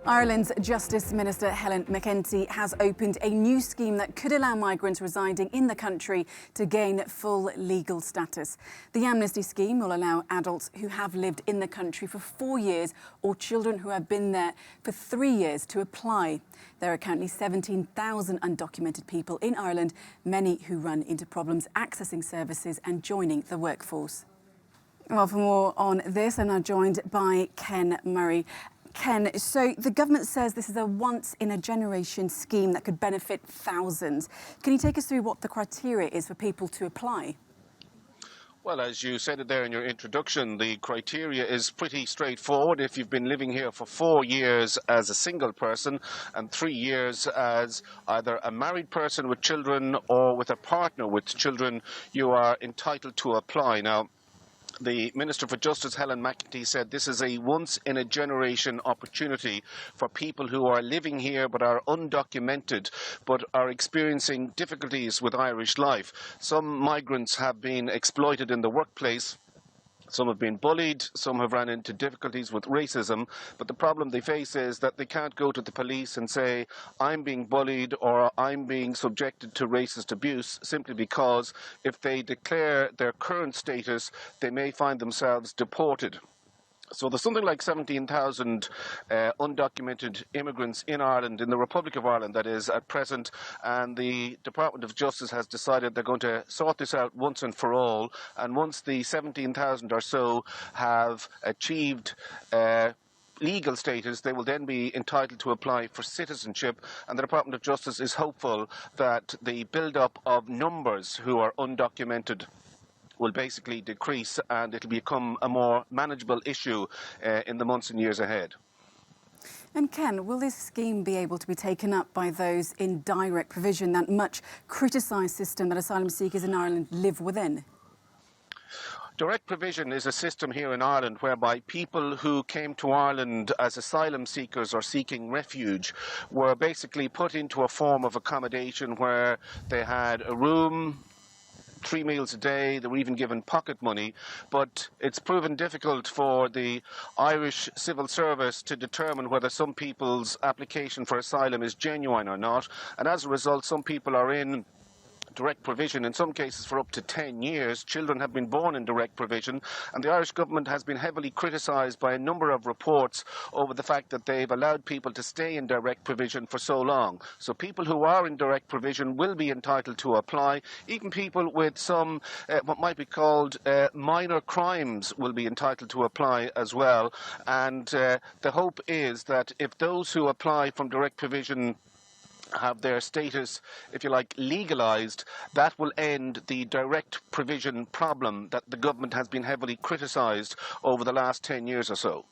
Ireland's Justice Minister Helen McEntee has opened a new scheme that could allow migrants residing in the country to gain full legal status. The amnesty scheme will allow adults who have lived in the country for 4 years or children who have been there for 3 years to apply. There are currently 17,000 undocumented people in Ireland, many who run into problems accessing services and joining the workforce. Well, for more on this, I'm now joined by Ken Murray. Ken, so the government says this is a once-in-a-generation scheme that could benefit thousands. Can you take us through what the criteria is for people to apply? Well, as you said it there in your introduction, the criteria is pretty straightforward. If you've been living here for 4 years as a single person and 3 years as either a married person with children or with a partner with children, you are entitled to apply. Now, the Minister for Justice, Helen McEntee, said this is a once-in-a-generation opportunity for people who are living here but are undocumented but are experiencing difficulties with Irish life. Some migrants have been exploited in the workplace. Some have been bullied, some have run into difficulties with racism, but the problem they face is that they can't go to the police and say, I'm being bullied or I'm being subjected to racist abuse, simply because if they declare their current status, they may find themselves deported. So there's something like 17,000 undocumented immigrants in Ireland, in the Republic of Ireland, that is, at present, and the Department of Justice has decided they're going to sort this out once and for all, and once the 17,000 or so have achieved legal status, they will then be entitled to apply for citizenship, and the Department of Justice is hopeful that the build-up of numbers who are undocumented will basically decrease and it'll become a more manageable issue in the months and years ahead. And Ken, will this scheme be able to be taken up by those in direct provision, that much criticised system that asylum seekers in Ireland live within? Direct provision is a system here in Ireland whereby people who came to Ireland as asylum seekers or seeking refuge were basically put into a form of accommodation where they had a room, 3 meals a day, they were even given pocket money, but it's proven difficult for the Irish civil service to determine whether some people's application for asylum is genuine or not, and as a result some people are in direct provision, in some cases for up to 10 years. Children have been born in direct provision, and the Irish government has been heavily criticised by a number of reports over the fact that they've allowed people to stay in direct provision for so long. So people who are in direct provision will be entitled to apply. Even people with some what might be called minor crimes will be entitled to apply as well, and the hope is that if those who apply from direct provision have their status, if you like, legalised, that will end the direct provision problem that the government has been heavily criticised over the last 10 years or so.